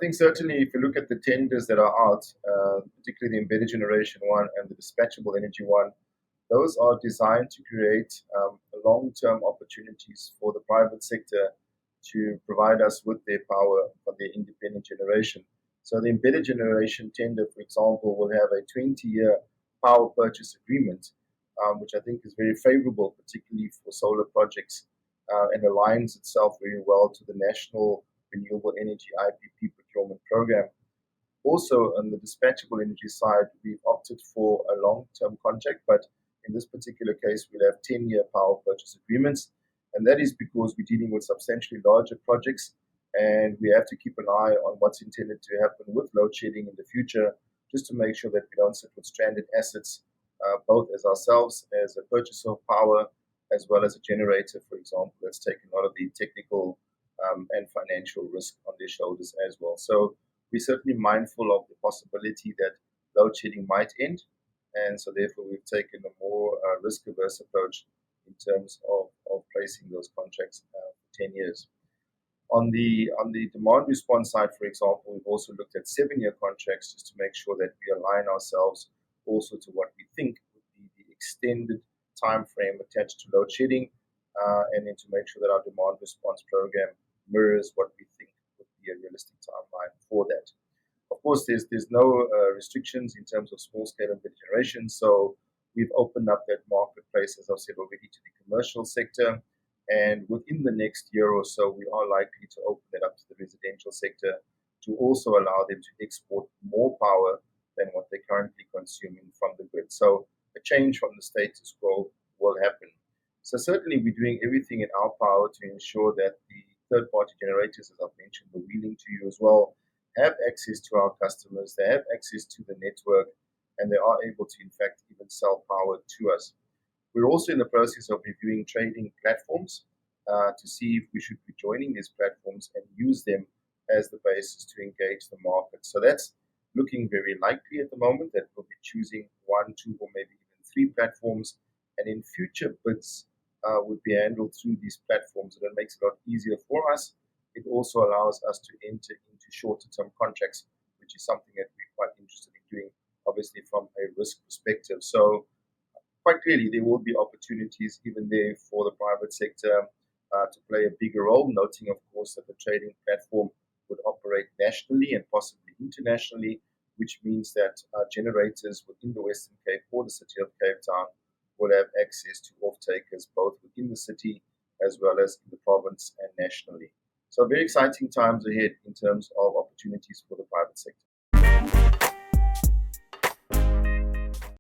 think certainly if you look at the tenders that are out, particularly the embedded generation one and the dispatchable energy one, those are designed to create long-term opportunities for the private sector to provide us with their power for their independent generation. So the embedded generation tender, for example, will have a 20-year power purchase agreement, which I think is very favorable, particularly for solar projects, and aligns itself very well to the National Renewable Energy IPP procurement program. Also, on the dispatchable energy side, we've opted for a long-term contract, but in this particular case, we'll have 10-year power purchase agreements. And that is because we're dealing with substantially larger projects, and we have to keep an eye on what's intended to happen with load shedding in the future, just to make sure that we don't sit with stranded assets, both as ourselves, as a purchaser of power, as well as a generator, for example, that's taken a lot of the technical and financial risk on their shoulders as well. So we're certainly mindful of the possibility that load shedding might end, and so therefore we've taken a more risk-averse approach in terms of placing those contracts for 10 years. On the demand response side, for example, we've also looked at 7-year contracts just to make sure that we align ourselves also to what we think would be the extended time frame attached to load shedding, and then to make sure that our demand response program mirrors what we think would be a realistic timeline for that. Of course, there's no restrictions in terms of small-scale embedded generation, so we've opened up that marketplace, as I've said already, to the commercial sector, and within the next year or so, we are likely to open that up to the residential sector to also allow them to export more power than what they're currently consuming from the grid. So a change from the status quo will happen. So certainly we're doing everything in our power to ensure that the third-party generators, as I've mentioned, the wheeling to you as well, have access to our customers, they have access to the network, and they are able to, in fact, even sell power to us. We're also in the process of reviewing trading platforms to see if we should be joining these platforms and use them as the basis to engage the market. So that's looking very likely at the moment, that we'll be choosing 1, 2, or maybe even 3 platforms, and in future bids would be handled through these platforms, and it makes it a lot easier for us. It also allows us to enter into shorter-term contracts, which is something that we're quite interested in doing, obviously from a risk perspective. So quite clearly, there will be opportunities even there for the private sector to play a bigger role, noting, of course, that the trading platform would operate nationally and possibly internationally, which means that generators within the Western Cape or the city of Cape Town will have access to off-takers both within the city as well as in the province and nationally. So very exciting times ahead in terms of opportunities for the private sector.